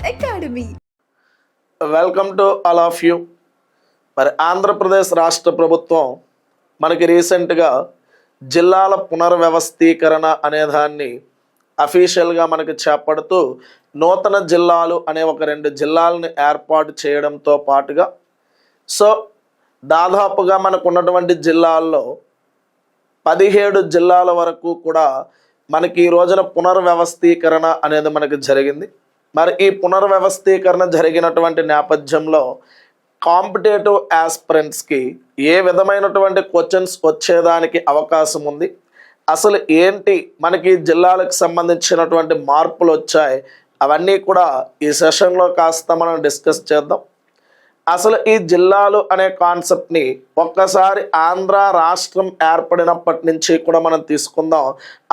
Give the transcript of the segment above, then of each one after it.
Academy. Welcome to all of you. మరి ఆంధ్రప్రదేశ్ రాష్ట్ర ప్రభుత్వం మనకి రీసెంట్గా జిల్లాల పునర్వ్యవస్థీకరణ అనే దాన్ని అఫీషియల్గా మనకి చేపడుతూ నూతన జిల్లాలు అనే ఒక 2 జిల్లాలను ఏర్పాటు చేయడంతో పాటుగా దాదాపుగా మనకు ఉన్నటువంటి జిల్లాల్లో 17 జిల్లాల వరకు కూడా మనకి ఈ రోజున పునర్వ్యవస్థీకరణ అనేది మనకి జరిగింది. మరి ఈ పునర్వ్యవస్థీకరణ జరిగినటువంటి నేపథ్యంలో కాంపిటేటివ్ ఆస్పిరెంట్స్కి ఏ విధమైనటువంటి క్వశ్చన్స్ వచ్చేదానికి అవకాశం ఉంది, అసలు ఏంటి మనకి జిల్లాలకు సంబంధించినటువంటి మార్పులు వచ్చాయి, అవన్నీ కూడా ఈ సెషన్లో కాస్త మనం డిస్కస్ చేద్దాం. అసలు ఈ జిల్లాలు అనే కాన్సెప్ట్ని ఒక్కసారి ఆంధ్ర రాష్ట్రం ఏర్పడినప్పటి నుంచి కూడా మనం తీసుకుందాం.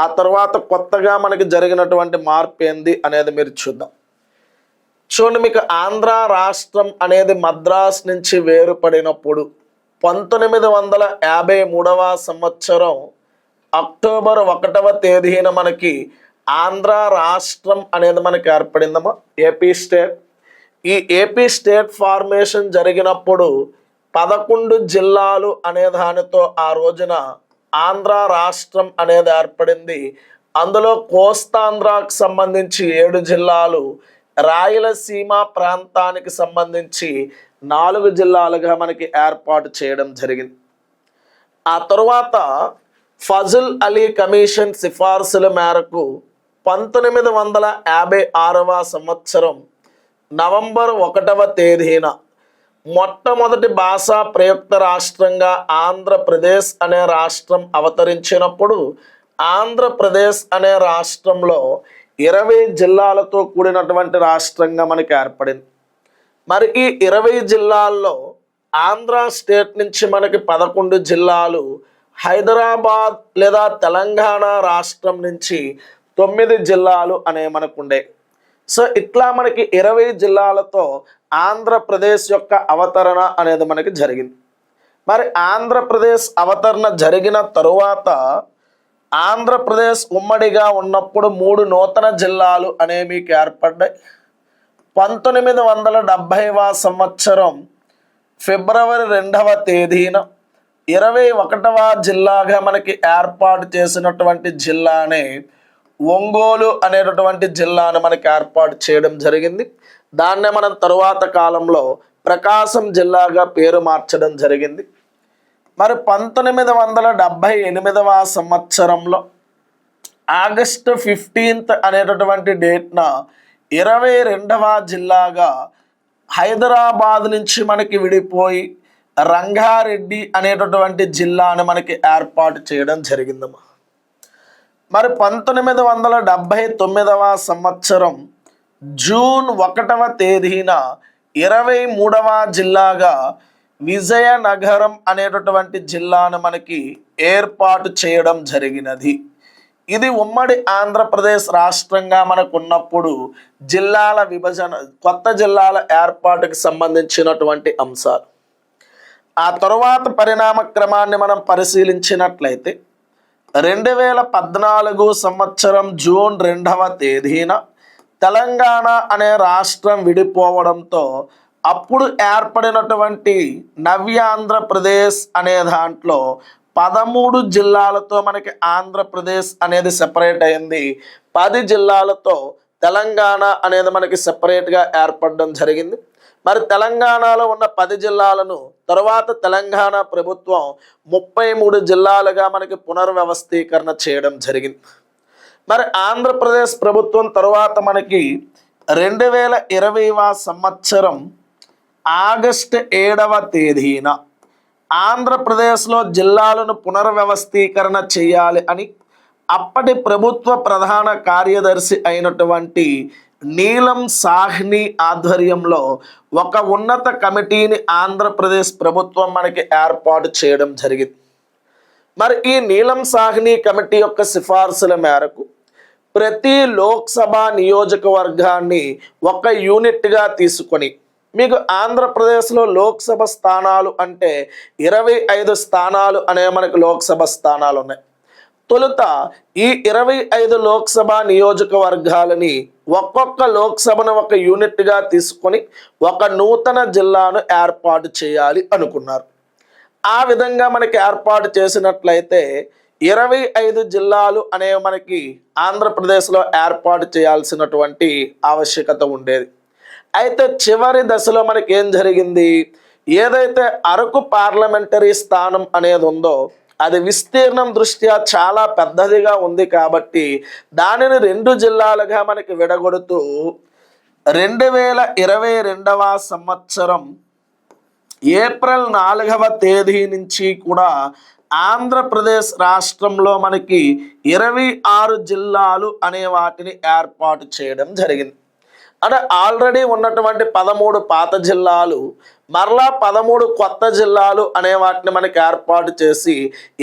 ఆ తర్వాత కొత్తగా మనకి జరిగినటువంటి మార్పు ఏంది అనేది మీరు చూద్దాం. చూడండి, మీకు ఆంధ్ర రాష్ట్రం అనేది మద్రాస్ నుంచి వేరుపడినప్పుడు 1953వ సంవత్సరం అక్టోబర్ 1వ తేదీన మనకి ఆంధ్ర రాష్ట్రం అనేది మనకి ఏర్పడిందమ్మా. AP state. ఈ ఏపీ స్టేట్ ఫార్మేషన్ జరిగినప్పుడు 11 జిల్లాలు అనే దానితో ఆ రోజున ఆంధ్ర రాష్ట్రం అనేది ఏర్పడింది. అందులో కోస్తాంధ్రాకు సంబంధించి 7 జిల్లాలు, రాయలసీమ ప్రాంతానికి సంబంధించి 4 జిల్లాలుగా మనకి ఏర్పాటు చేయడం జరిగింది. ఆ తరువాత ఫజల్ అలీ కమిషన్ సిఫార్సుల మేరకు 1956వ సంవత్సరం నవంబర్ 1వ తేదీన మొట్టమొదటి భాషా ప్రయుక్త రాష్ట్రంగా ఆంధ్రప్రదేశ్ అనే రాష్ట్రం అవతరించినప్పుడు ఆంధ్రప్రదేశ్ అనే రాష్ట్రంలో 20 జిల్లాలతో కూడినటువంటి రాష్ట్రంగా మనకి ఏర్పడింది. మరి ఈ 20 జిల్లాల్లో ఆంధ్ర స్టేట్ నుంచి మనకి 11 జిల్లాలు, హైదరాబాద్ లేదా తెలంగాణ రాష్ట్రం నుంచి 9 జిల్లాలు అనే మనకు ఉండే. ఇట్లా మనకి 20 జిల్లాలతో ఆంధ్రప్రదేశ్ యొక్క అవతరణ అనేది మనకి జరిగింది. మరి ఆంధ్రప్రదేశ్ అవతరణ జరిగిన తరువాత ఆంధ్రప్రదేశ్ ఉమ్మడిగా ఉన్నప్పుడు 3 నూతన జిల్లాలు అనేవి మీకు ఏర్పడ్డాయి. 1970వ సంవత్సరం ఫిబ్రవరి 2వ తేదీన 21వ జిల్లాగా మనకి ఏర్పాటు చేసినటువంటి జిల్లానే ఒంగోలు అనేటటువంటి జిల్లాను మనకి ఏర్పాటు చేయడం జరిగింది. దాన్నే మనం తరువాత కాలంలో ప్రకాశం జిల్లాగా పేరు మార్చడం జరిగింది. మరి 1978వ సంవత్సరంలో ఆగస్టు 15 అనేటటువంటి డేట్న 22వ జిల్లాగా హైదరాబాద్ నుంచి మనకి విడిపోయి రంగారెడ్డి అనేటటువంటి జిల్లాను మనకి ఏర్పాటు చేయడం జరిగిందమ్మా. మరి 1979వ సంవత్సరం జూన్ 1వ తేదీన 23వ జిల్లాగా విజయనగరం అనేటటువంటి జిల్లాను మనకి ఏర్పాటు చేయడం జరిగినది. ఇది ఉమ్మడి ఆంధ్రప్రదేశ్ రాష్ట్రంగా మనకు ఉన్నప్పుడు జిల్లాల విభజన, కొత్త జిల్లాల ఏర్పాటుకు సంబంధించినటువంటి అంశాలు. ఆ తరువాత పరిణామ క్రమాన్ని మనం పరిశీలించినట్లయితే 2014 సంవత్సరం జూన్ 2వ తేదీన తెలంగాణ అనే రాష్ట్రం విడిపోవడంతో అప్పుడు ఏర్పడినటువంటి నవ్యాంధ్రప్రదేశ్ అనే దాంట్లో 13 జిల్లాలతో మనకి ఆంధ్రప్రదేశ్ అనేది సెపరేట్ అయింది. 10 జిల్లాలతో తెలంగాణ అనేది మనకి సెపరేట్గా ఏర్పడడం జరిగింది. మరి తెలంగాణలో ఉన్న 10 జిల్లాలను తర్వాత తెలంగాణ ప్రభుత్వం 33 జిల్లాలుగా మనకి పునర్వ్యవస్థీకరణ చేయడం జరిగింది. మరి ఆంధ్రప్రదేశ్ ప్రభుత్వం తరువాత మనకి 2020వ సంవత్సరం ఆగస్టు 7వ తేదీన ఆంధ్రప్రదేశ్లో జిల్లాలను పునర్వ్యవస్థీకరణ చేయాలి అని అప్పటి ప్రభుత్వ ప్రధాన కార్యదర్శి అయినటువంటి నీలం సాహ్ని ఆధ్వర్యంలో ఒక ఉన్నత కమిటీని ఆంధ్రప్రదేశ్ ప్రభుత్వం మనకి ఏర్పాటు చేయడం జరిగింది. మరి ఈ నీలం సాహ్ని కమిటీ యొక్క సిఫార్సుల మేరకు ప్రతి లోక్సభ నియోజకవర్గాన్ని ఒక యూనిట్గా తీసుకొని, మీకు ఆంధ్రప్రదేశ్లో లోక్సభ స్థానాలు అంటే 25 స్థానాలు అనే మనకు లోక్సభ స్థానాలు ఉన్నాయి. తొలుత ఈ 25 లోక్సభ నియోజకవర్గాలని ఒక్కొక్క లోక్సభను ఒక యూనిట్గా తీసుకొని ఒక నూతన జిల్లాను ఏర్పాటు చేయాలి అనుకున్నారు. ఆ విధంగా మనకి ఏర్పాటు చేసినట్లయితే 25 జిల్లాలు అనేవి మనకి ఆంధ్రప్రదేశ్లో ఏర్పాటు చేయాల్సినటువంటి ఆవశ్యకత ఉండేది. అయితే చివరి దశలో మనకి ఏం జరిగింది, ఏదైతే అరకు పార్లమెంటరీ స్థానం అనేది ఉందో అది విస్తీర్ణం దృష్ట్యా చాలా పెద్దదిగా ఉంది కాబట్టి దానిని 2 జిల్లాలుగా మనకి విడగొడుతూ 2022వ సంవత్సరం ఏప్రిల్ 4వ తేదీ నుంచి కూడా ఆంధ్రప్రదేశ్ రాష్ట్రంలో మనకి 26 జిల్లాలు అనే వాటిని ఏర్పాటు చేయడం జరిగింది. అంటే ఆల్రెడీ ఉన్నటువంటి 13 పాత జిల్లాలు మరలా 13 కొత్త జిల్లాలు అనే వాటిని మనకి ఏర్పాటు చేసి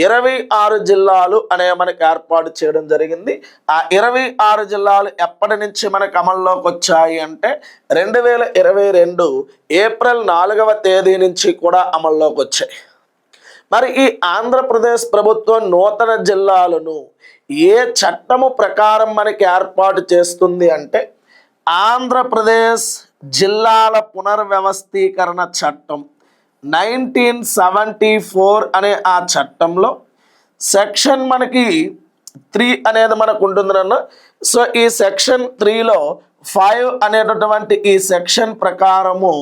26 జిల్లాలు అనే మనకి ఏర్పాటు చేయడం జరిగింది. ఆ 26 జిల్లాలు ఎప్పటి నుంచి మనకు అమల్లోకి వచ్చాయి అంటే 2022 ఏప్రిల్ 4వ తేదీ నుంచి కూడా అమల్లోకి వచ్చాయి. మరి ఈ ఆంధ్రప్రదేశ్ ప్రభుత్వం నూతన జిల్లాలను ఏ చట్టము ప్రకారం మనకి ఏర్పాటు చేస్తుంది అంటే ఆంధ్రప్రదేశ్ జిల్లాల పునర్వ్యవస్థీకరణ చట్టం 1974 అనే ఆ చట్టంలో సెక్షన్ మనకి 3 అనేది మనకు ఉంటుంది నన్ను. సో ఈ సెక్షన్ 3లో 5 అనేటటువంటి ఈ సెక్షన్ ప్రకారము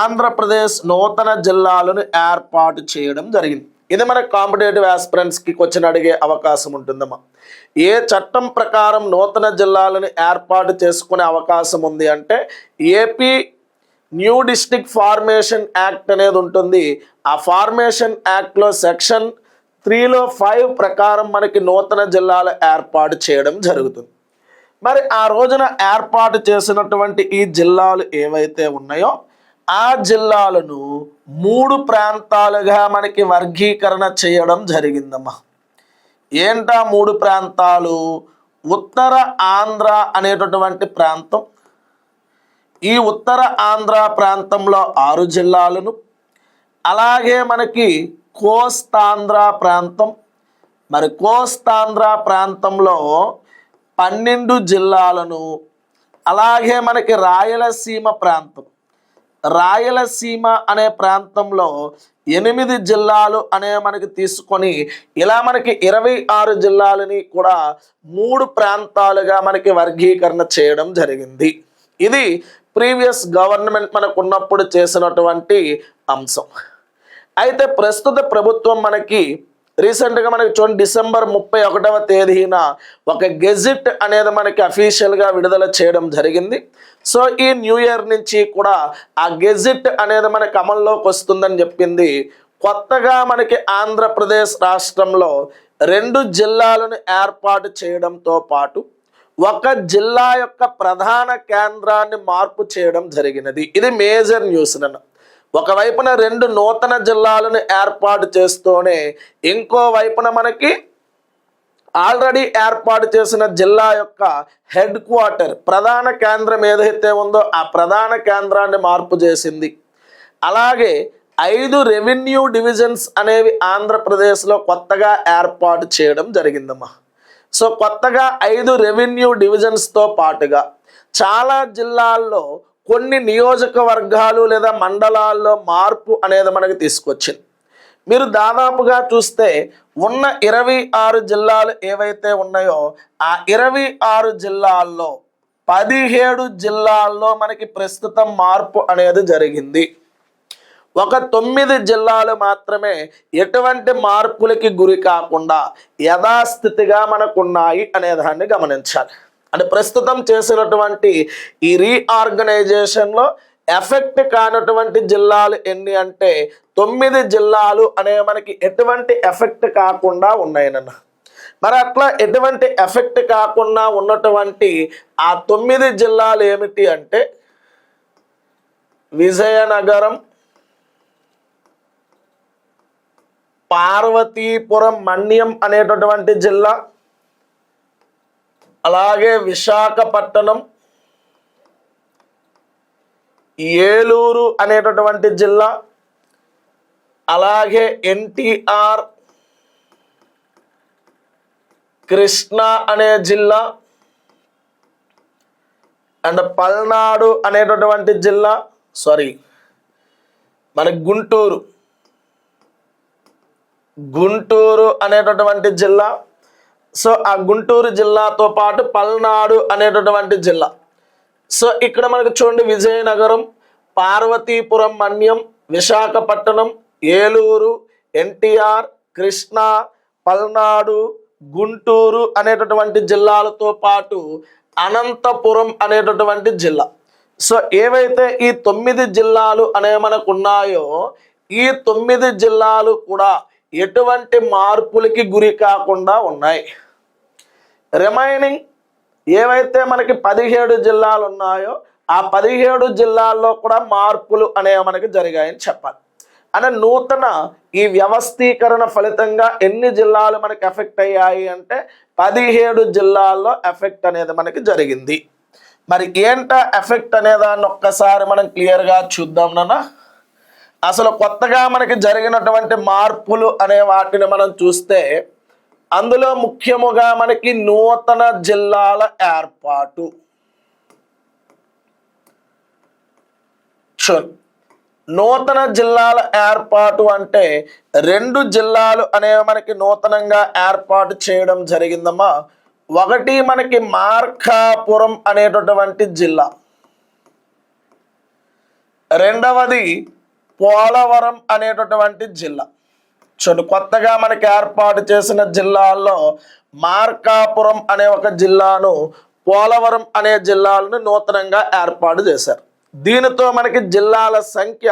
ఆంధ్రప్రదేశ్ నూతన జిల్లాలను ఏర్పాటు చేయడం జరిగింది. ఇది మన కాంపిటేటివ్ ఆస్పిరెంట్స్కి క్వశ్చన్ అడిగే అవకాశం ఉంటుందమ్మా. ఏ చట్టం ప్రకారం నూతన జిల్లాలను ఏర్పాటు చేసుకునే అవకాశం ఉంది అంటే AP new district formation act అనేది ఉంటుంది. ఆ ఫార్మేషన్ యాక్ట్లో సెక్షన్ 3లో 5 ప్రకారం మనకి నూతన జిల్లాలు ఏర్పాటు చేయడం జరుగుతుంది. మరి ఆ రోజున ఏర్పాటు చేసినటువంటి ఈ జిల్లాలు ఏవైతే ఉన్నాయో ఆ జిల్లాలను 3 ప్రాంతాలుగా మనకి వర్గీకరణ చేయడం జరిగిందమ్మా. ఏంటా 3 ప్రాంతాలు? ఉత్తర ఆంధ్ర అనేటటువంటి ప్రాంతం, ఈ ఉత్తర ఆంధ్ర ప్రాంతంలో 6 జిల్లాలను, అలాగే మనకి కోస్తాంధ్ర ప్రాంతం, మరి కోస్తాంధ్ర ప్రాంతంలో 12 జిల్లాలను, అలాగే మనకి రాయలసీమ ప్రాంతం, రాయలసీమ అనే ప్రాంతంలో 8 జిల్లాలు అనే మనకి తీసుకొని ఇలా మనకి 26 జిల్లాలని కూడా 3 ప్రాంతాలుగా మనకి వర్గీకరణ చేయడం జరిగింది. ఇది ప్రీవియస్ గవర్నమెంట్ మనకు ఉన్నప్పుడు చేసినటువంటి అంశం. అయితే ప్రస్తుత ప్రభుత్వం మనకి రీసెంట్గా మనకి చూడండి డిసెంబర్ 31వ తేదీన ఒక గెజిట్ అనేది మనకి అఫీషియల్గా విడుదల చేయడం జరిగింది. సో ఈ న్యూ ఇయర్ నుంచి కూడా ఆ గెజిట్ అనేది మనకి అమల్లోకి వస్తుందని చెప్పింది. కొత్తగా మనకి ఆంధ్రప్రదేశ్ రాష్ట్రంలో 2 జిల్లాలను ఏర్పాటు చేయడంతో పాటు ఒక జిల్లా యొక్క ప్రధాన కేంద్రాన్ని మార్పు చేయడం జరిగినది. ఇది మేజర్ న్యూస్ నన్ను. ఒకవైపున 2 నూతన జిల్లాలను ఏర్పాటు చేస్తూనే ఇంకో వైపున మనకి ఆల్రెడీ ఏర్పాటు చేసిన జిల్లా యొక్క హెడ్ క్వార్టర్ ప్రధాన కేంద్రం ఏదైతే ఉందో ఆ ప్రధాన కేంద్రాన్ని మార్పు చేసింది. అలాగే 5 రెవెన్యూ డివిజన్స్ అనేవి ఆంధ్రప్రదేశ్లో కొత్తగా ఏర్పాటు చేయడం జరిగిందమ్మా. సో కొత్తగా 5 రెవెన్యూ డివిజన్స్తో పాటుగా చాలా జిల్లాల్లో కొన్ని నియోజకవర్గాలు లేదా మండలాల్లో మార్పు అనేది మనకి తీసుకొచ్చింది. మీరు దాదాపుగా చూస్తే ఉన్న 26 జిల్లాలు ఏవైతే ఉన్నాయో ఆ 26 జిల్లాల్లో 17 జిల్లాల్లో మనకి ప్రస్తుతం మార్పు అనేది జరిగింది. ఒక 9 జిల్లాలు మాత్రమే ఎటువంటి మార్పులకి గురి కాకుండా యథాస్థితిగా మనకున్నాయి అనే దాన్ని గమనించాలి. అంటే ప్రస్తుతం చేసినటువంటి ఈ రీఆర్గనైజేషన్లో ఎఫెక్ట్ కానటువంటి జిల్లాలు ఎన్ని అంటే 9 జిల్లాలు అనే మనకి ఎటువంటి ఎఫెక్ట్ కాకుండా ఉన్నాయన్న. మరి అట్లా ఎటువంటి ఎఫెక్ట్ కాకుండా ఉన్నటువంటి ఆ 9 జిల్లాలు ఏమిటి అంటే విజయనగరం, పార్వతీపురం మన్యం అనేటటువంటి జిల్లా, అలాగే విశాఖపట్నం, ఏలూరు అనేటటువంటి జిల్లా, అలాగే ఎన్టీఆర్, కృష్ణా అనే జిల్లా అండ్ పల్నాడు అనేటటువంటి జిల్లా, మనకి గుంటూరు అనేటటువంటి జిల్లా. సో ఆ గుంటూరు జిల్లాతో పాటు పల్నాడు అనేటటువంటి జిల్లా. సో ఇక్కడ మనకు చూడండి, విజయనగరం, పార్వతీపురం మన్యం, విశాఖపట్నం, ఏలూరు, ఎన్టీఆర్, కృష్ణా, పల్నాడు, గుంటూరు అనేటటువంటి జిల్లాలతో పాటు అనంతపురం అనేటటువంటి జిల్లా. సో ఏవైతే ఈ 9 జిల్లాలు అనే మనకు ఉన్నాయో, ఈ 9 జిల్లాలు కూడా ఎటువంటి మార్పులకి గురి కాకుండా ఉన్నాయి. రిమైనింగ్ ఏవైతే మనకి 17 జిల్లాలు ఉన్నాయో, ఆ 17 జిల్లాల్లో కూడా మార్పులు అనేవి మనకి జరిగాయని చెప్పాలి. అంటే నూతన ఈ వ్యవస్థీకరణ ఫలితంగా ఎన్ని జిల్లాలు మనకి ఎఫెక్ట్ అయ్యాయి అంటే 17 జిల్లాల్లో ఎఫెక్ట్ అనేది మనకి జరిగింది. మరి ఏంట ఎఫెక్ట్ అనేదాన్ని ఒక్కసారి మనం క్లియర్గా చూద్దాం నాన్న. అసలు కొత్తగా మనకి జరిగినటువంటి మార్పులు అనే వాటిని మనం చూస్తే, అందులో ముఖ్యముగా మనకి నూతన జిల్లాల ఏర్పాటు. నూతన జిల్లాల ఏర్పాటు అంటే 2 జిల్లాలు అనేవి మనకి నూతనంగా ఏర్పాటు చేయడం జరిగిందమ్మా. ఒకటి మనకి మార్కాపురం అనేటటువంటి జిల్లా, రెండవది పోలవరం అనేటటువంటి జిల్లా. కొత్తగా మనకి ఏర్పాటు చేసిన జిల్లాల్లో మార్కాపురం అనే ఒక జిల్లాను, పోలవరం అనే జిల్లాలను నూతనంగా ఏర్పాటు చేశారు. దీనితో మనకి జిల్లాల సంఖ్య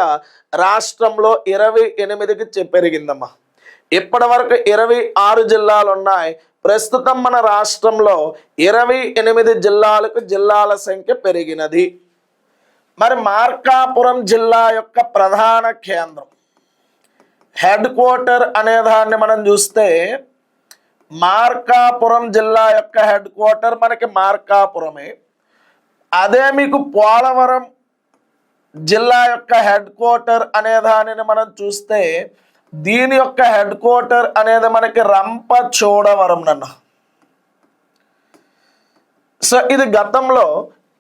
రాష్ట్రంలో 28కి పెరిగిందమ్మా. ఇప్పటి వరకు 26 జిల్లాలు ఉన్నాయి. ప్రస్తుతం మన రాష్ట్రంలో 28 జిల్లాలకు జిల్లాల సంఖ్య పెరిగినది. మరి మార్కాపురం జిల్లా యొక్క ప్రధాన కేంద్రం, హెడ్ క్వార్టర్ అనే దాన్ని మనం చూస్తే, మార్కాపురం జిల్లా యొక్క హెడ్ క్వార్టర్ మనకి మార్కాపురమే. అదే మీకు పోలవరం జిల్లా యొక్క హెడ్ క్వార్టర్ అనే దానిని మనం చూస్తే, దీని యొక్క హెడ్ క్వార్టర్ అనేది మనకి రంపచోడవరం నన్న. సో ఇది గతంలో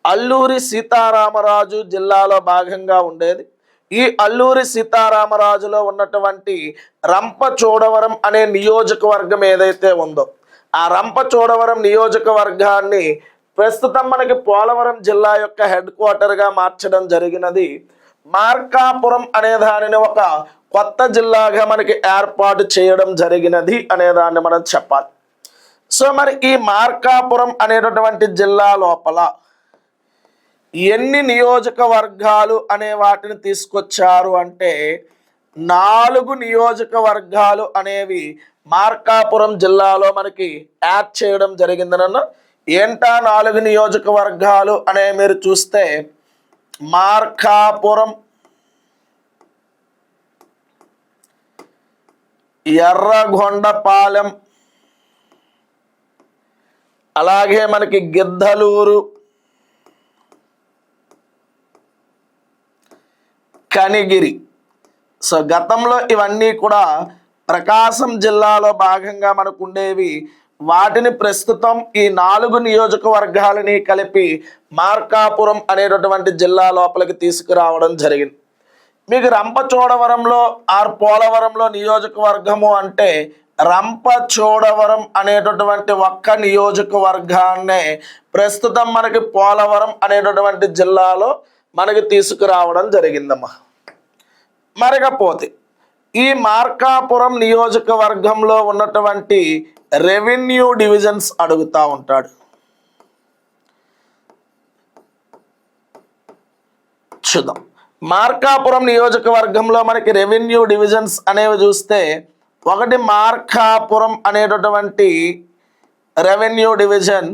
అల్లూరి సీతారామరాజు జిల్లాలో భాగంగా ఉండేది. ఈ అల్లూరి సీతారామరాజులో ఉన్నటువంటి రంపచోడవరం అనే నియోజకవర్గం ఏదైతే ఉందో, ఆ రంపచోడవరం నియోజకవర్గాన్ని ప్రస్తుతం మనకి పోలవరం జిల్లా యొక్క హెడ్ క్వార్టర్గా మార్చడం జరిగినది. మార్కాపురం అనే దానిని ఒక కొత్త జిల్లాగా మనకి ఏర్పాటు చేయడం జరిగినది అనే దాన్ని మనం చెప్పాలి. సో మరి ఈ మార్కాపురం అనేటటువంటి జిల్లా లోపల ఎన్ని నియోజకవర్గాలు అనే వాటిని తీసుకొచ్చారు అంటే, 4 నియోజకవర్గాలు అనేవి మార్కాపురం జిల్లాలో మనకి యాడ్ చేయడం జరిగిందనన్న. ఏంటా 4 నియోజకవర్గాలు అనే మీరు చూస్తే, మార్కాపురం, ఎర్రగొండపాలెం, అలాగే మనకి గిద్దలూరు, కనిగిరి. సో గతంలో ఇవన్నీ కూడా ప్రకాశం జిల్లాలో భాగంగా మనకు ఉండేవి. వాటిని ప్రస్తుతం ఈ 4 నియోజకవర్గాలని కలిపి మార్కాపురం అనేటటువంటి జిల్లా లోపలికి తీసుకురావడం జరిగింది. మీకు రంపచోడవరంలో ఆర్ పోలవరంలో నియోజకవర్గము అంటే, రంపచోడవరం అనేటటువంటి ఒక్క నియోజకవర్గాన్నే ప్రస్తుతం మనకి పోలవరం అనేటటువంటి జిల్లాలో మనకి తీసుకురావడం జరిగిందమ్మా. మరికపోతే ఈ మార్కాపురం నియోజకవర్గంలో ఉన్నటువంటి రెవెన్యూ డివిజన్స్ అడుగుతూ ఉంటాడు. చూద్దాం. మార్కాపురం నియోజకవర్గంలో మనకి రెవెన్యూ డివిజన్స్ అనేవి చూస్తే, ఒకటి మార్కాపురం అనేటటువంటి రెవెన్యూ డివిజన్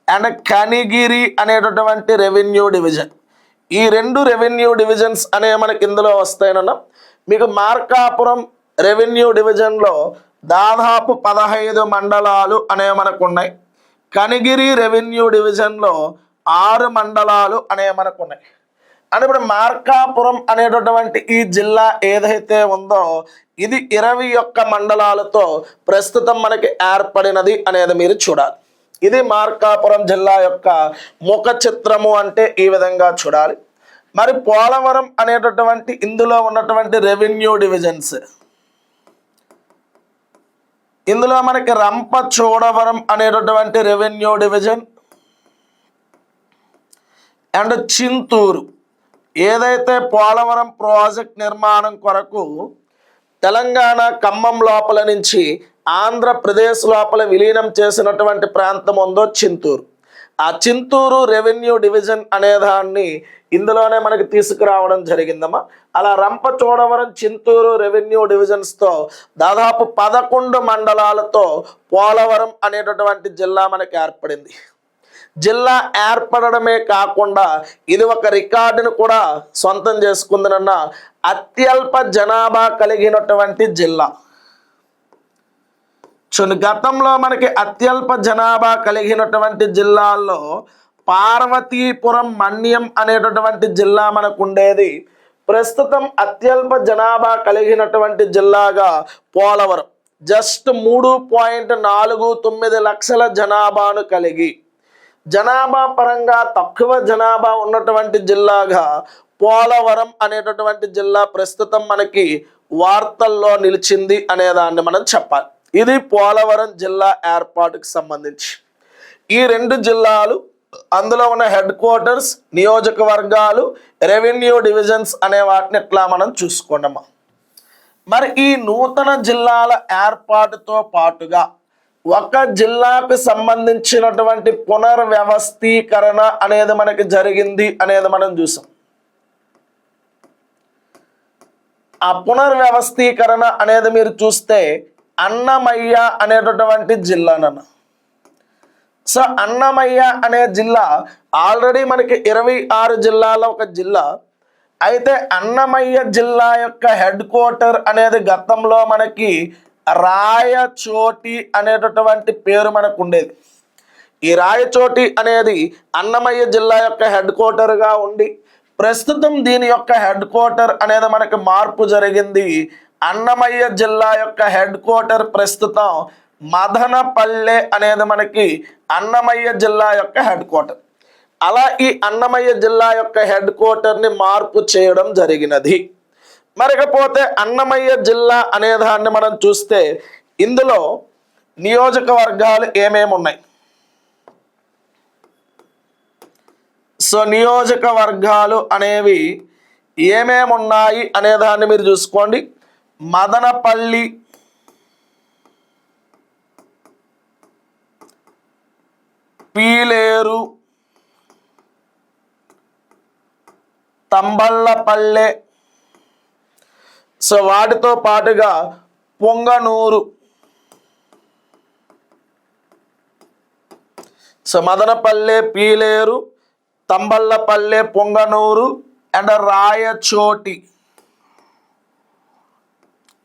అండ్ కనిగిరి అనేటటువంటి రెవెన్యూ డివిజన్. ఈ 2 రెవెన్యూ డివిజన్స్ అనేవి మనకి ఇందులో వస్తాయనన్నా. మీకు మార్కాపురం రెవెన్యూ డివిజన్లో దాదాపు 15 మండలాలు అనేవి మనకు ఉన్నాయి. కనిగిరి రెవెన్యూ డివిజన్లో 6 మండలాలు అనేవి మనకు ఉన్నాయి. అంటే ఇప్పుడు మార్కాపురం అనేటటువంటి ఈ జిల్లా ఏదైతే ఉందో ఇది 21 మండలాలతో ప్రస్తుతం మనకి ఏర్పడినది అనేది మీరు చూడాలి. ఇది మార్కాపురం జిల్లా యొక్క ముఖ చిత్రము అంటే ఈ విధంగా చూడాలి. మరి పోలవరం అనేటటువంటి ఇందులో ఉన్నటువంటి రెవెన్యూ డివిజన్స్, ఇందులో మనకి రంపచోడవరం అనేటటువంటి రెవెన్యూ డివిజన్ అండ్ చింతూరు ఏదైతే పోలవరం ప్రాజెక్ట్ నిర్మాణం కొరకు తెలంగాణ ఖమ్మం లోపల నుంచి ఆంధ్రప్రదేశ్ లోపల విలీనం చేసినటువంటి ప్రాంతం ఉందో చింతూరు, ఆ చింతూరు రెవెన్యూ డివిజన్ అనే దాన్ని ఇందులోనే మనకి తీసుకురావడం జరిగిందమ్మా. అలా రంపచోడవరం చింతూరు రెవెన్యూ డివిజన్స్తో దాదాపు 11 మండలాలతో పోలవరం అనేటటువంటి జిల్లా మనకి ఏర్పడింది. జిల్లా ఏర్పడమే కాకుండా ఇది ఒక రికార్డును కూడా సొంతం చేసుకుందనన్న అత్యల్ప జనాభా కలిగినటువంటి జిల్లా. గతంలో మనకి అత్యల్ప జనాభా కలిగినటువంటి జిల్లాల్లో పార్వతీపురం మన్యం అనేటటువంటి జిల్లా మనకు ఉండేది. ప్రస్తుతం అత్యల్ప జనాభా కలిగినటువంటి జిల్లాగా పోలవరం జస్ట్ 3.49 లక్షల జనాభాను కలిగి జనాభా పరంగా తక్కువ జనాభా ఉన్నటువంటి జిల్లాగా పోలవరం అనేటటువంటి జిల్లా ప్రస్తుతం మనకి వార్తల్లో నిలిచింది అనేదాన్ని మనం చెప్పాలి. ఇది పోలవరం జిల్లా ఏర్పాటుకు సంబంధించి ఈ 2 జిల్లాలు, అందులో ఉన్న హెడ్ క్వార్టర్స్, నియోజకవర్గాలు, రెవెన్యూ డివిజన్స్ అనే వాటిని ఇట్లా మనం చూసుకున్నాము. మరి ఈ నూతన జిల్లాల ఏర్పాటుతో పాటుగా ఒక జిల్లాకు సంబంధించినటువంటి పునర్వ్యవస్థీకరణ అనేది మనకి జరిగింది అనేది మనం చూసాం. ఆ పునర్వ్యవస్థీకరణ అనేది మీరు చూస్తే అన్నమయ్య అనేటటువంటి జిల్లానన్న. సో అన్నమయ్య అనే జిల్లా ఆల్రెడీ మనకి 26 జిల్లాలో ఒక జిల్లా. అయితే అన్నమయ్య జిల్లా యొక్క హెడ్ క్వార్టర్ అనేది గతంలో మనకి రాయచోటి అనేటటువంటి పేరు మనకు ఉండేది. ఈ రాయచోటి అనేది అన్నమయ్య జిల్లా యొక్క హెడ్ క్వార్టర్గా ఉండి ప్రస్తుతం దీని యొక్క హెడ్ క్వార్టర్ అనేది మనకి మార్పు జరిగింది. అన్నమయ్య జిల్లా యొక్క హెడ్ క్వార్టర్ ప్రస్తుతం మదనపల్లె అనేది మనకి అన్నమయ్య జిల్లా యొక్క హెడ్ క్వార్టర్. అలా ఈ అన్నమయ్య జిల్లా యొక్క హెడ్ క్వార్టర్ని మార్పు చేయడం జరిగినది. మరికపోతే అన్నమయ్య జిల్లా అనే దాన్ని మనం చూస్తే ఇందులో నియోజకవర్గాలు ఏమేమి ఉన్నాయి. సో నియోజకవర్గాలు అనేవి ఏమేమి ఉన్నాయి అనే దాన్ని మీరు చూసుకోండి. మదనపల్లి, పీలేరు, తంబళ్ళపల్లె, సో వాటితో పాటుగా పొంగనూరు. సో మదనపల్లె, పీలేరు, తంబళ్ళపల్లె, పొంగనూరు అండ్ రాయచోటి,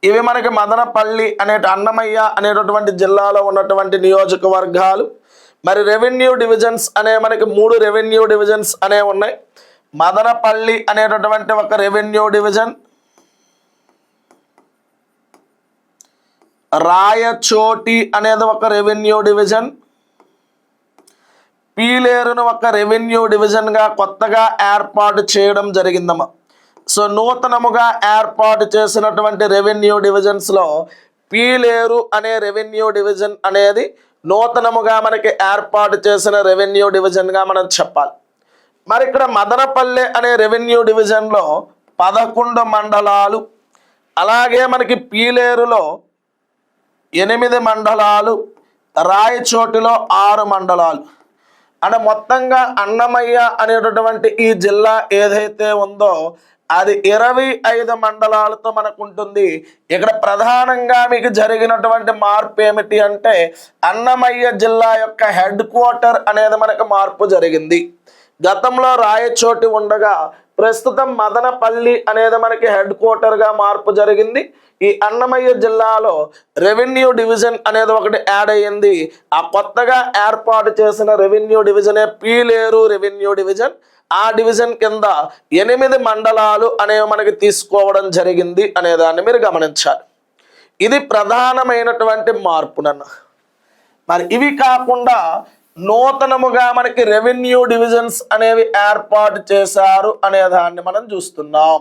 ఇవి మనకి మదనపల్లి అన్నమయ్య అనేటటువంటి జిల్లాలో ఉన్నటువంటి నియోజకవర్గాలు. మరి రెవెన్యూ డివిజన్స్ అనే మనకి 3 రెవెన్యూ డివిజన్స్ అనే ఉన్నాయి. మదనపల్లి అనేటటువంటి ఒక రెవెన్యూ డివిజన్, రాయచోటి అనేది ఒక రెవెన్యూ డివిజన్, పీలేరును ఒక రెవెన్యూ డివిజన్గా కొత్తగా ఏర్పాటు చేయడం జరిగిందమ్మా. సో నూతనముగా ఏర్పాటు చేసినటువంటి రెవెన్యూ డివిజన్స్లో పీలేరు అనే రెవెన్యూ డివిజన్ అనేది నూతనముగా మనకి ఏర్పాటు చేసిన రెవెన్యూ డివిజన్గా మనం చెప్పాలి. మరి ఇక్కడ మదనపల్లె అనే రెవెన్యూ డివిజన్లో 11 మండలాలు, అలాగే మనకి పీలేరులో 8 మండలాలు, రాయచోటిలో 6 మండలాలు. అంటే మొత్తంగా అన్నమయ్య అనేటటువంటి ఈ జిల్లా ఏదైతే ఉందో అది 25 మండలాలతో మనకు ఉంటుంది. ఇక్కడ ప్రధానంగా మీకు జరిగినటువంటి మార్పు ఏమిటి అంటే అన్నమయ్య జిల్లా యొక్క హెడ్ క్వార్టర్ అనేది మనకు మార్పు జరిగింది. గతంలో రాయచోటి ఉండగా ప్రస్తుతం మదనపల్లి అనేది మనకి హెడ్ క్వార్టర్గా మార్పు జరిగింది. ఈ అన్నమయ్య జిల్లాలో రెవెన్యూ డివిజన్ అనేది ఒకటి యాడ్ అయ్యింది. ఆ కొత్తగా ఏర్పాటు చేసిన రెవెన్యూ డివిజనే పీలేరు రెవెన్యూ డివిజన్. ఆ డివిజన్ కింద 8 మండలాలు అనేవి మనకి తీసుకోవడం జరిగింది అనే దాన్ని మీరు గమనించాలి. ఇది ప్రధానమైనటువంటి మార్పునన్న. మరి ఇవి కాకుండా నూతనముగా మనకి రెవెన్యూ డివిజన్స్ అనేవి ఏర్పాటు చేశారు అనే దాన్ని మనం చూస్తున్నాం.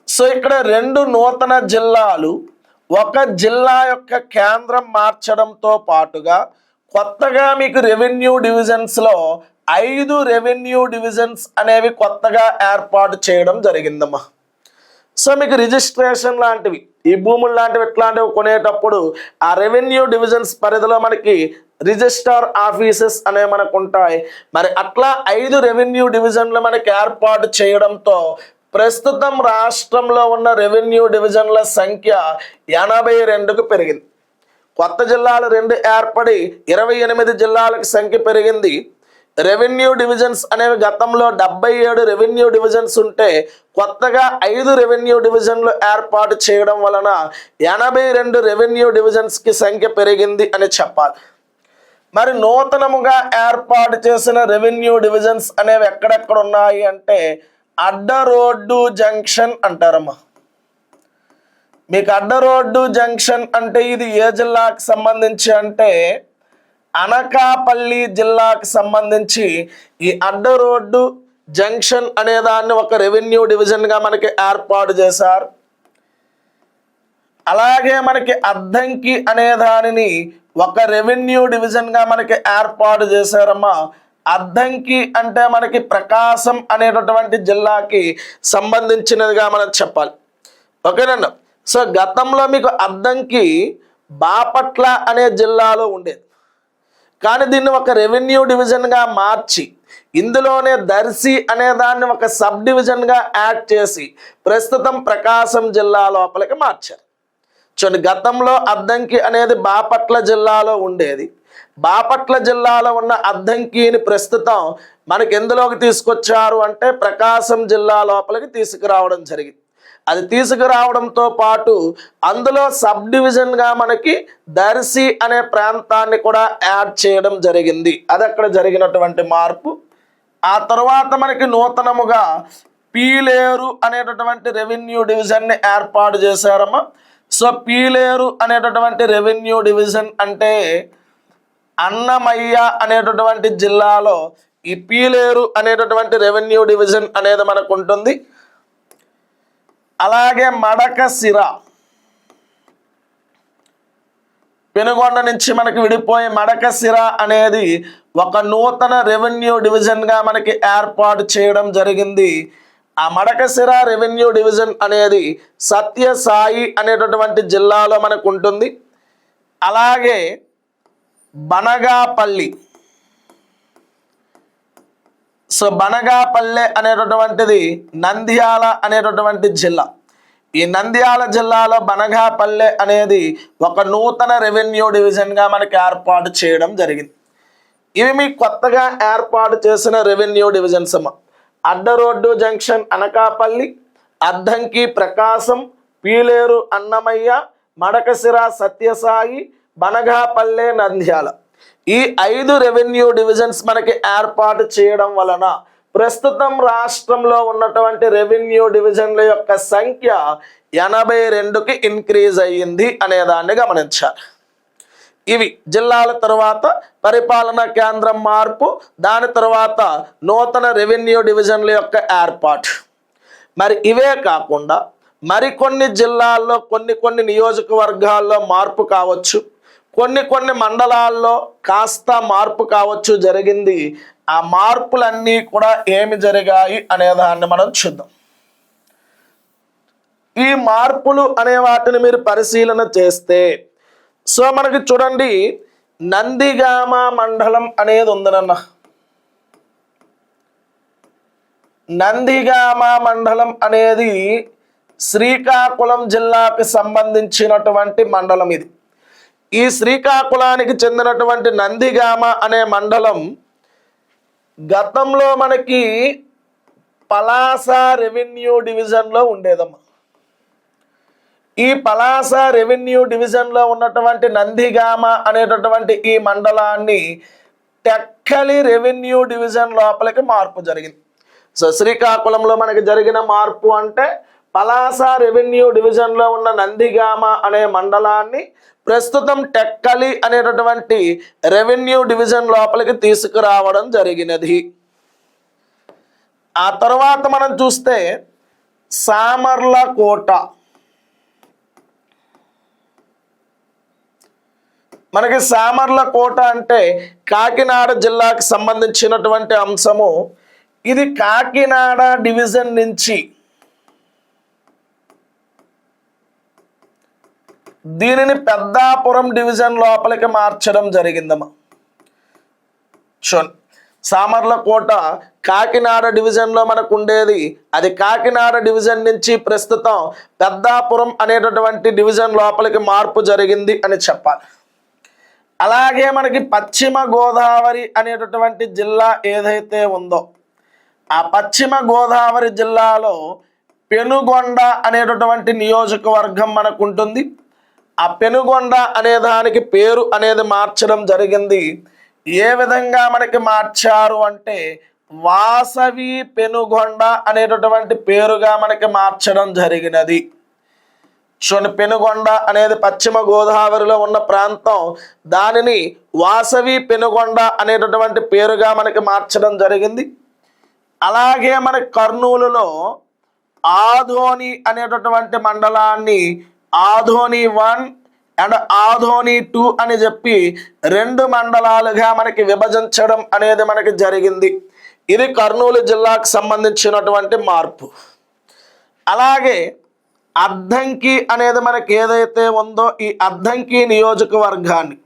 సో ఇక్కడ 2 నూతన జిల్లాలు, ఒక జిల్లా యొక్క కేంద్రం మార్చడంతో పాటుగా కొత్తగా మీకు రెవెన్యూ డివిజన్స్లో 5 రెవెన్యూ డివిజన్స్ అనేవి కొత్తగా ఏర్పాటు చేయడం జరిగిందమ్మా. సో మీకు రిజిస్ట్రేషన్ లాంటివి, ఈ భూములు లాంటివి ఇట్లాంటివి కొనేటప్పుడు ఆ రెవెన్యూ డివిజన్స్ పరిధిలో మనకి రిజిస్టర్ ఆఫీసెస్ అనేవి మనకు ఉంటాయి. మరి అట్లా 5 రెవెన్యూ డివిజన్లు మనకి ఏర్పాటు చేయడంతో ప్రస్తుతం రాష్ట్రంలో ఉన్న రెవెన్యూ డివిజన్ల సంఖ్య 82కు పెరిగింది. కొత్త జిల్లాలు 2 ఏర్పడి 28 జిల్లాలకు సంఖ్య పెరిగింది. రెవెన్యూ డివిజన్స్ అనేవి గతంలో 77 రెవెన్యూ డివిజన్స్ ఉంటే కొత్తగా 5 రెవెన్యూ డివిజన్లు ఏర్పాటు చేయడం వలన 82 రెవెన్యూ డివిజన్స్కి సంఖ్య పెరిగింది అని చెప్పాలి. మరి నూతనముగా ఏర్పాటు చేసిన రెవెన్యూ డివిజన్స్ అనేవి ఎక్కడెక్కడ ఉన్నాయి అంటే అడ్డ రోడ్డు జంక్షన్ అంటారమ్మా. మీకు అడ్డ రోడ్డు జంక్షన్ అంటే ఇది ఏ జిల్లాకు సంబంధించి అంటే అనకాపల్లి జిల్లాకు సంబంధించి ఈ అడ్డ రోడ్డు జంక్షన్ అనే దాన్ని ఒక రెవెన్యూ డివిజన్గా మనకి ఏర్పాటు చేశారు. అలాగే మనకి అద్దంకి అనే దానిని ఒక రెవెన్యూ డివిజన్గా మనకి ఏర్పాటు చేశారమ్మా. అద్దంకి అంటే మనకి ప్రకాశం అనేటటువంటి జిల్లాకి సంబంధించినదిగా మనం చెప్పాలి. ఓకేనండి. సో గతంలో మీకు అద్దంకి బాపట్ల అనే జిల్లాలో ఉండేది, కానీ దీన్ని ఒక రెవెన్యూ డివిజన్గా మార్చి ఇందులోనే దర్శి అనే దాన్ని ఒక సబ్ డివిజన్గా యాడ్ చేసి ప్రస్తుతం ప్రకాశం జిల్లా లోపలికి మార్చారు. చూడండి, గతంలో అద్దంకి అనేది బాపట్ల జిల్లాలో ఉండేది. బాపట్ల జిల్లాలో ఉన్న అద్దంకిని ప్రస్తుతం మనకి ఎందులోకి తీసుకొచ్చారు అంటే ప్రకాశం జిల్లా లోపలికి తీసుకురావడం జరిగింది. అది తీసుకురావడంతో పాటు అందులో సబ్ డివిజన్గా మనకి దర్శి అనే ప్రాంతాన్ని కూడా యాడ్ చేయడం జరిగింది. అది అక్కడ జరిగినటువంటి మార్పు. ఆ తర్వాత మనకి నూతనముగా పీలేరు అనేటటువంటి రెవెన్యూ డివిజన్ని ఏర్పాటు చేశారమ్మా. సో పీలేరు అనేటటువంటి రెవెన్యూ డివిజన్ అంటే అన్నమయ్య అనేటటువంటి జిల్లాలో ఈ పీలేరు అనేటటువంటి రెవెన్యూ డివిజన్ అనేది మనకు ఉంటుంది. అలాగే మడకశిర, పెనుగొండ నుంచి మనకి విడిపోయి మడకశిర అనేది ఒక నూతన రెవెన్యూ డివిజన్గా మనకి ఏర్పాటు చేయడం జరిగింది. ఆ మడకశిర రెవెన్యూ డివిజన్ అనేది సత్యసాయి అనేటటువంటి జిల్లాలో మనకు ఉంటుంది. అలాగే బనగాపల్లి, సో బనగాపల్లె అనేటటువంటిది నంద్యాల అనేటటువంటి జిల్లా. ఈ నంద్యాల జిల్లాలో బనగాపల్లె అనేది ఒక నూతన రెవెన్యూ డివిజన్గా మనకి ఏర్పాటు చేయడం జరిగింది. ఇవి మీకు కొత్తగా ఏర్పాటు చేసిన రెవెన్యూ డివిజన్స్ అమ్మ. అడ్డ రోడ్డు జంక్షన్ అనకాపల్లి, అద్దంకి ప్రకాశం, పీలేరు అన్నమయ్య, మడకశిర సత్యసాయి, బనగాపల్లె నంద్యాల. ఈ 5 రెవెన్యూ డివిజన్స్ మనకి ఏర్పాటు చేయడం వలన ప్రస్తుతం రాష్ట్రంలో ఉన్నటువంటి రెవెన్యూ డివిజన్ల యొక్క సంఖ్య 82కి ఇంక్రీజ్ అయ్యింది అనే దాన్ని గమనించాలి. ఇవి జిల్లాల తర్వాత పరిపాలనా కేంద్రం మార్పు, దాని తర్వాత నూతన రెవెన్యూ డివిజన్ల యొక్క ఏర్పాటు. మరి ఇవే కాకుండా మరికొన్ని జిల్లాల్లో కొన్ని నియోజకవర్గాల్లో మార్పు కావచ్చు, కొన్ని మండలాల్లో కాస్త మార్పు కావచ్చు జరిగింది. ఆ మార్పులన్నీ కూడా ఏమి జరిగాయి అనే దాన్ని మనం చూద్దాం. ఈ మార్పులు అనే వాటిని మీరు పరిశీలన చేస్తే సో మనకి చూడండి, నందిగామ మండలం అనేది ఉందనన్న. నందిగామ మండలం అనేది శ్రీకాకుళం జిల్లాకు సంబంధించినటువంటి మండలం. ఇది ఈ శ్రీకాకుళానికి చెందినటువంటి నందిగామ అనే మండలం గతంలో మనకి పలాస రెవెన్యూ డివిజన్లో ఉండేదమ్మా. ఈ పలాస రెవెన్యూ డివిజన్లో ఉన్నటువంటి నందిగామ అనేటటువంటి ఈ మండలాన్ని టెట్ట టెక్కలి రెవెన్యూ డివిజన్ లోపలికి మార్పు జరిగింది. సో శ్రీకాకుళంలో మనకి జరిగిన మార్పు అంటే పలాస రెవెన్యూ డివిజన్లో ఉన్న నందిగామ అనే మండలాన్ని ప్రస్తుతం టెక్కలి అనేటటువంటి రెవెన్యూ డివిజన్ లోపలికి తీసుకురావడం జరిగినది. ఆ తర్వాత మనం చూస్తే సామర్లకోట, మనకి సామర్లకోట అంటే కాకినాడ జిల్లాకు సంబంధించినటువంటి అంశము. ఇది కాకినాడ డివిజన్ నుంచి దీనిని పెద్దాపురం డివిజన్ లోపలికి మార్చడం జరిగిందమ్మా. సామర్లకోట కాకినాడ డివిజన్లో మనకు ఉండేది, అది కాకినాడ డివిజన్ నుంచి ప్రస్తుతం పెద్దాపురం అనేటటువంటి డివిజన్ లోపలికి మార్పు జరిగింది అని చెప్పాలి. అలాగే మనకి పశ్చిమ గోదావరి అనేటటువంటి జిల్లా ఏదైతే ఉందో ఆ పశ్చిమ గోదావరి జిల్లాలో పెనుగొండ అనేటటువంటి నియోజకవర్గం మనకు ఉంటుంది. ఆ పెనుగొండ అనే దానికి పేరు అనేది మార్చడం జరిగింది. ఏ విధంగా మనకి మార్చారు అంటే వాసవి పెనుగొండ అనేటటువంటి పేరుగా మనకి మార్చడం జరిగినది. పెనుగొండ అనేది పశ్చిమ గోదావరిలో ఉన్న ప్రాంతం, దానిని వాసవి పెనుగొండ అనేటటువంటి పేరుగా మనకి మార్చడం జరిగింది. అలాగే మన కర్నూలులో ఆదోని అనేటటువంటి మండలాన్ని ఆదోని 1 అండ్ ఆదోని 2 అని చెప్పి 2 మండలాలుగా మనకి విభజించడం అనేది మనకి జరిగింది. ఇది కర్నూలు జిల్లాకు సంబంధించినటువంటి మార్పు. అలాగే అద్దంకి అనేది మనకి ఏదైతే ఉందో ఈ అద్దంకి నియోజకవర్గాన్ని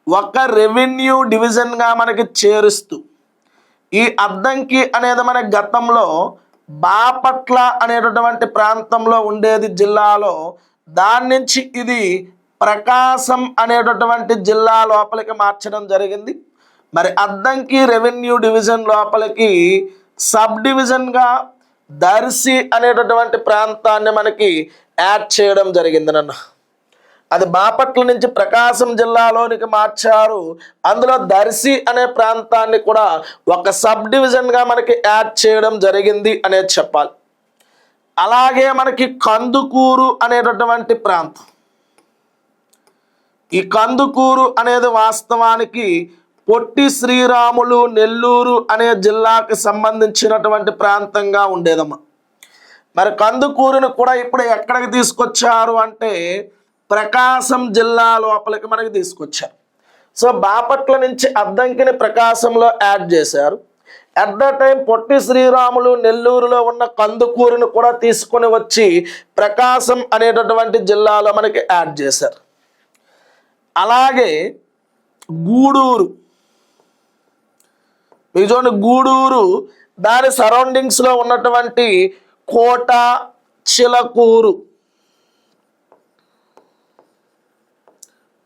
ఒక రెవెన్యూ డివిజన్గా మనకి చేరుస్తూ, ఈ అద్దంకి అనేది మన గతంలో బాపట్ల అనేటటువంటి ప్రాంతంలో ఉండేది జిల్లాలో, దాని నుంచి ఇది ప్రకాశం అనేటటువంటి జిల్లా లోపలికి మార్చడం జరిగింది. మరి అద్దంకి రెవెన్యూ డివిజన్ లోపలికి సబ్ డివిజన్గా దర్శి అనేటటువంటి ప్రాంతాన్ని మనకి యాడ్ చేయడం జరిగింది నన్ను. అది బాపట్ల నుంచి ప్రకాశం జిల్లాలోనికి మార్చారు. అందులో దర్శి అనే ప్రాంతాన్ని కూడా ఒక సబ్ డివిజన్గా మనకి యాడ్ చేయడం జరిగింది అనేది చెప్పాలి. అలాగే మనకి కందుకూరు అనేటటువంటి ప్రాంతం, ఈ కందుకూరు అనేది వాస్తవానికి పొట్టి శ్రీరాములు నెల్లూరు అనే జిల్లాకు సంబంధించినటువంటి ప్రాంతంగా ఉండేదమ్మా. మరి కందుకూరును కూడా ఇప్పుడు ఎక్కడికి తీసుకొచ్చారు అంటే ప్రకాశం జిల్లా లోపలికి మనకి తీసుకొచ్చారు. సో బాపట్ల నుంచి అద్దంకిని ప్రకాశంలో యాడ్ చేశారు. At the time Potti Sriramulu నెల్లూరులో ఉన్న కందుకూరును కూడా తీసుకొని వచ్చి ప్రకాశం అనేటటువంటి జిల్లాలో మనకి యాడ్ చేశారు. అలాగే గూడూరు, మీకు చూడండి గూడూరు దాని సరౌండింగ్స్లో ఉన్నటువంటి కోట, చిలకూరు,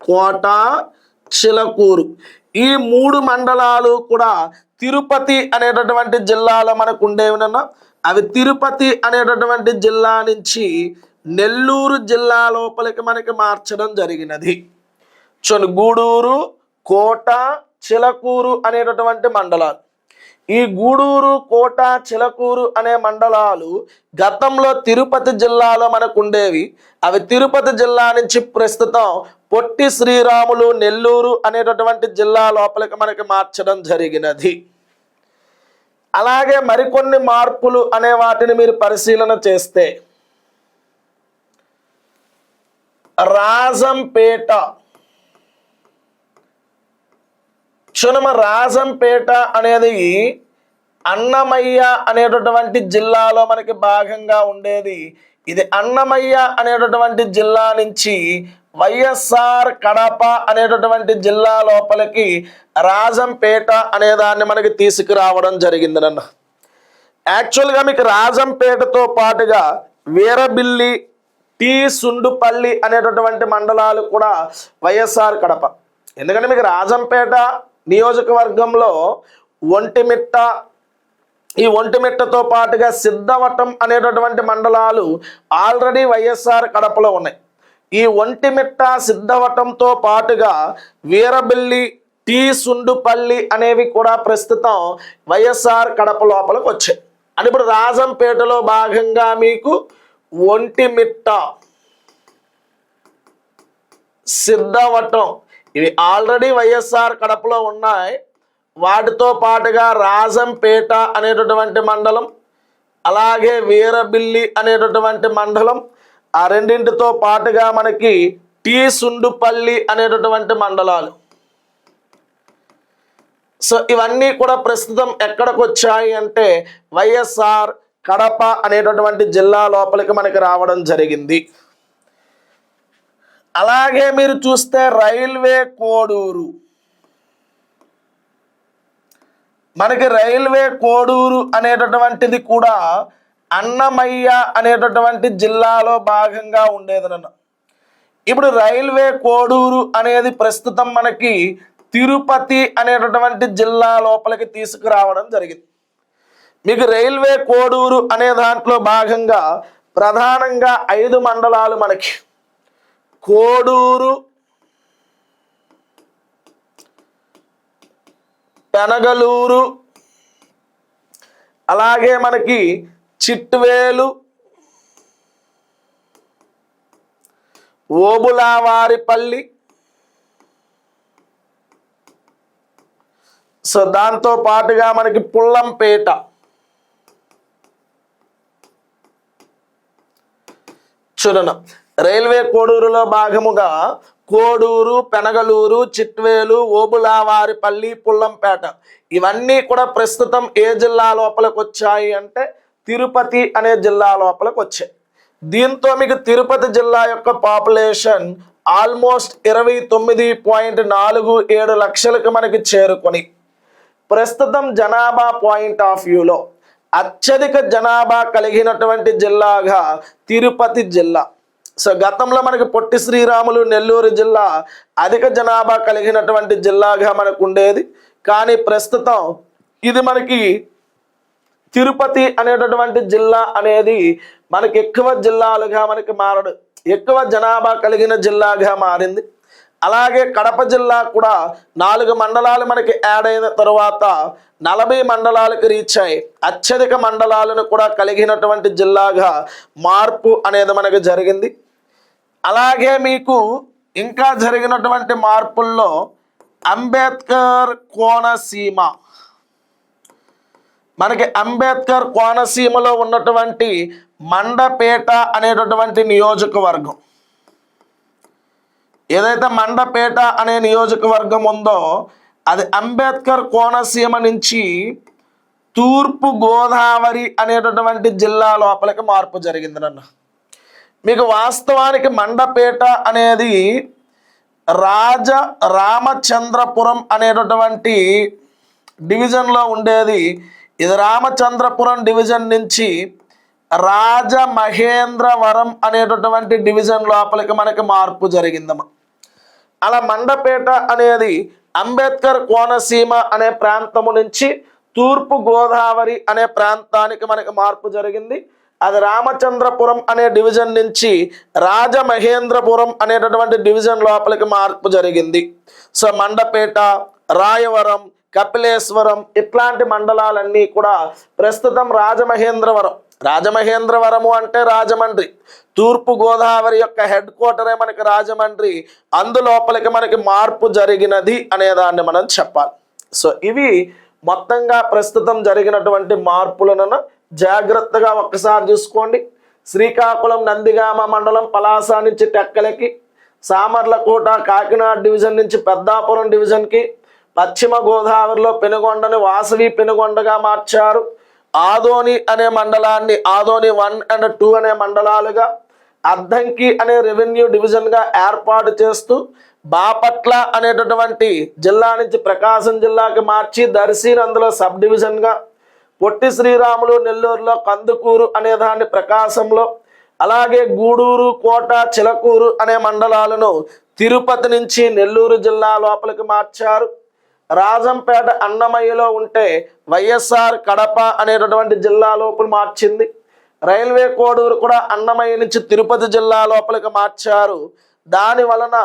కోట, చిలకూరు ఈ 3 మండలాలు కూడా తిరుపతి అనేటటువంటి జిల్లాలో మనకు ఉండేవినన్నా, అవి తిరుపతి అనేటటువంటి జిల్లా నుంచి నెల్లూరు జిల్లా లోపలికి మనకి మార్చడం జరిగినది. గూడూరు, కోట, చిలకూరు అనేటటువంటి మండలాలు, ఈ గూడూరు, కోట, చిలకూరు అనే మండలాలు గతంలో తిరుపతి జిల్లాలో మనకు ఉండేవి. అవి తిరుపతి జిల్లా నుంచి ప్రస్తుతం పొట్టి శ్రీరాములు నెల్లూరు అనేటటువంటి జిల్లా లోపలికి మనకి మార్చడం జరిగినది. అలాగే మరికొన్ని మార్పులు అనే వాటిని మీరు పరిశీలన చేస్తే రాజంపేట, రాజంపేట అనేది అన్నమయ్య అనేటటువంటి జిల్లాలో మనకి భాగంగా ఉండేది. ఇది అన్నమయ్య అనేటటువంటి జిల్లా నుంచి వైఎస్ఆర్ కడప అనేటటువంటి జిల్లా లోపలికి రాజంపేట అనేదాన్ని మనకి తీసుకురావడం జరిగింది నన్ను. యాక్చువల్గా మీకు రాజంపేటతో పాటుగా వీరబిల్లి, టీ సుండుపల్లి అనేటటువంటి మండలాలు కూడా వైఎస్ఆర్ కడప. ఎందుకంటే మీకు రాజంపేట నియోజకవర్గంలో ఒంటిమిట్ట, ఈ ఒంటిమిట్టతో పాటుగా సిద్ధవటం అనేటటువంటి మండలాలు ఆల్రెడీ వైఎస్ఆర్ కడపలో ఉన్నాయి. ఈ ఒంటిమిట్ట, సిద్ధవటంతో పాటుగా వీరబిల్లి, టీ సుండుపల్లి అనేవి కూడా ప్రస్తుతం వైఎస్ఆర్ కడప లోపలికి వచ్చాయి. అంటే ఇప్పుడు రాజంపేటలో భాగంగా మీకు ఒంటిమిట్ట, సిద్ధవటం ఇవి ఆల్రెడీ వైఎస్ఆర్ కడపలో ఉన్నాయి. వాటితో పాటుగా రాజంపేట అనేటటువంటి మండలం, అలాగే వీరబిల్లి అనేటటువంటి మండలం, ఆ రెండింటితో పాటుగా మనకి టీ సుండుపల్లి అనేటటువంటి మండలాలు. సో ఇవన్నీ కూడా ప్రస్తుతం ఎక్కడికి వచ్చాయి అంటే వైఎస్ఆర్ కడప అనేటటువంటి జిల్లా లోపలికి మనకి రావడం జరిగింది. అలాగే మీరు చూస్తే రైల్వే కోడూరు, మనకి రైల్వే కోడూరు అనేటటువంటిది కూడా అన్నమయ్య అనేటటువంటి జిల్లాలో భాగంగా ఉండేదన్న. ఇప్పుడు రైల్వే కోడూరు అనేది ప్రస్తుతం మనకి తిరుపతి అనేటటువంటి జిల్లా లోపలికి తీసుకురావడం జరిగింది. మీకు రైల్వే కోడూరు అనే దాంట్లో భాగంగా ప్రధానంగా 5 మండలాలు మనకి కోడూరు, పెనగలూరు, అలాగే మనకి చిట్వేలు, ఓబులావారిపల్లి, సో దాంతో పాటుగా మనకి పుల్లంపేట, చూడన రైల్వే కోడూరులో భాగముగా కోడూరు, పెనగలూరు, చిట్వేలు, ఓబులావారిపల్లి, పుల్లంపేట ఇవన్నీ కూడా ప్రస్తుతం ఏ జిల్లా లోపలికి వచ్చాయి అంటే తిరుపతి అనే జిల్లా లోపలికి వచ్చాయి. దీంతో మీకు తిరుపతి జిల్లా యొక్క పాపులేషన్ ఆల్మోస్ట్ 29.47 లక్షలకు మనకి చేరుకొని ప్రస్తుతం జనాభా పాయింట్ ఆఫ్ వ్యూలో అత్యధిక జనాభా కలిగినటువంటి జిల్లాగా తిరుపతి జిల్లా. సో గతంలో మనకి పొట్టి శ్రీరాములు నెల్లూరు జిల్లా అధిక జనాభా కలిగినటువంటి జిల్లాగా మనకు ఉండేది. కానీ ప్రస్తుతం ఇది మనకి తిరుపతి అనేటటువంటి జిల్లా అనేది మనకి ఎక్కువ జిల్లాలుగా మనకి మారడు, ఎక్కువ జనాభా కలిగిన జిల్లాగా మారింది. అలాగే కడప జిల్లా కూడా 4 మండలాలు మనకి యాడ్ అయిన తర్వాత 40 మండలాలకు రీచ్ అయ్యి అత్యధిక మండలాలను కూడా కలిగినటువంటి జిల్లాగా మార్పు అనేది మనకు జరిగింది. అలాగే మీకు ఇంకా జరిగినటువంటి మార్పుల్లో అంబేద్కర్ కోనసీమ, మనకి అంబేద్కర్ కోనసీమలో ఉన్నటువంటి మండపేట అనేటటువంటి నియోజకవర్గం, ఏదైతే మండపేట అనే నియోజకవర్గం ఉందో అది అంబేద్కర్ కోనసీమ నుంచి తూర్పు గోదావరి అనేటటువంటి జిల్లా లోపలికి మార్పు జరిగింది నన్ను. మీకు వాస్తవానికి మండపేట అనేది రామచంద్రపురం అనేటటువంటి డివిజన్లో ఉండేది. ఇది రామచంద్రపురం డివిజన్ నుంచి రాజమహేంద్రవరం అనేటటువంటి డివిజన్ లోపలికి మనకి మార్పు జరిగిందమ్మ. అలా మండపేట అనేది అంబేద్కర్ కోనసీమ అనే ప్రాంతము నుంచి తూర్పు గోదావరి అనే ప్రాంతానికి మనకి మార్పు జరిగింది. అది రామచంద్రపురం అనే డివిజన్ నుంచి రాజమహేంద్రపురం అనేటటువంటి డివిజన్ లోపలికి మార్పు జరిగింది. సో మండపేట, రాయవరం, కపిలేశ్వరం ఇట్లాంటి మండలాలన్నీ కూడా ప్రస్తుతం రాజమహేంద్రవరము అంటే రాజమండ్రి, తూర్పు గోదావరి యొక్క హెడ్ క్వార్టరే మనకి రాజమండ్రి, అందులోపలికి మనకి మార్పు జరిగినది అనేదాన్ని మనం చెప్పాలి. సో ఇవి మొత్తంగా ప్రస్తుతం జరిగినటువంటి మార్పులను జాగ్రత్తగా ఒక్కసారి చూసుకోండి. శ్రీకాకుళం నందిగామ మండలం పలాస నుంచి టెక్కలకి, సామర్లకోట కాకినాడ డివిజన్ నుంచి పెద్దాపురం డివిజన్కి, పశ్చిమ గోదావరిలో పెనుగొండని వాసవి పెనుగొండగా మార్చారు. ఆదోని అనే మండలాన్ని ఆదోని 1 and 2 అనే మండలాలుగా, అద్దంకి అనే రెవెన్యూ డివిజన్గా ఏర్పాటు చేస్తూ బాపట్ల అనేటటువంటి జిల్లా నుంచి ప్రకాశం జిల్లాకి మార్చి దర్శిని అందులో సబ్ డివిజన్గా, పొట్టి శ్రీరాములు నెల్లూరులో కందుకూరు అనే దాన్ని ప్రకాశంలో, అలాగే గూడూరు, కోట, చిలకూరు అనే మండలాలను తిరుపతి నుంచి నెల్లూరు జిల్లా లోపలికి మార్చారు. రాజంపేట అన్నమయ్యలో ఉంటే వైఎస్ఆర్ కడప అనేటటువంటి జిల్లా లోపల మార్చింది. రైల్వే కోడూరు కూడా అన్నమయ్య నుంచి తిరుపతి జిల్లా లోపలికి మార్చారు. దాని వలన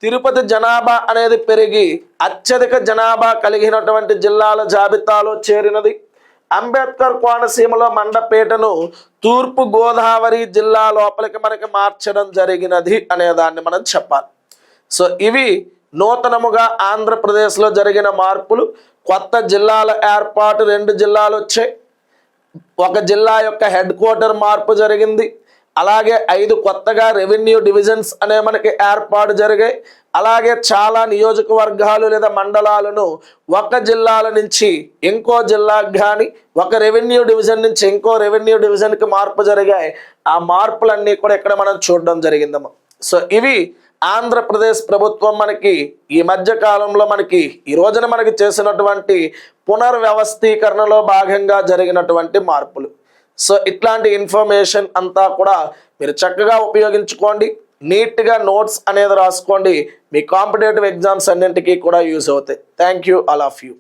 తిరుపతి జనాభా అనేది పెరిగి అత్యధిక జనాభా కలిగినటువంటి జిల్లాల జాబితాలో చేరినది. అంబేద్కర్ కోనసీమలో మండపేటను తూర్పు గోదావరి జిల్లా లోపలికి మనకి మార్చడం జరిగినది అనే దాన్ని మనం చెప్పాలి. సో ఇవి నూతనముగా ఆంధ్రప్రదేశ్లో జరిగిన మార్పులు. కొత్త జిల్లాల ఏర్పాటు, 2 జిల్లాలు వచ్చాయి. ఒక జిల్లా యొక్క హెడ్ క్వార్టర్ మార్పు జరిగింది. అలాగే 5 కొత్తగా రెవెన్యూ డివిజన్స్ అనే మనకి ఏర్పాటు జరిగాయి. అలాగే చాలా నియోజకవర్గాలు లేదా మండలాలను ఒక జిల్లాల నుంచి ఇంకో జిల్లాకు కానీ, ఒక రెవెన్యూ డివిజన్ నుంచి ఇంకో రెవెన్యూ డివిజన్కి మార్పు జరిగాయి. ఆ మార్పులన్నీ కూడా ఇక్కడ మనం చూడడం జరిగిందమ్మా. సో ఇవి ఆంధ్రప్రదేశ్ ప్రభుత్వం మనకి ఈ మధ్య కాలంలో మనకి ఈ రోజున మనకి చేసినటువంటి పునర్వ్యవస్థీకరణలో భాగంగా జరిగినటువంటి మార్పులు. సో ఇట్లాంటి ఇన్ఫర్మేషన్ అంతా కూడా మీరు చక్కగా ఉపయోగించుకోండి. నీట్గా నోట్స్ అనేది రాసుకోండి. మీ కాంపిటేటివ్ ఎగ్జామ్స్ అన్నింటికీ కూడా యూజ్ అవుతాయి. Thank you all of you.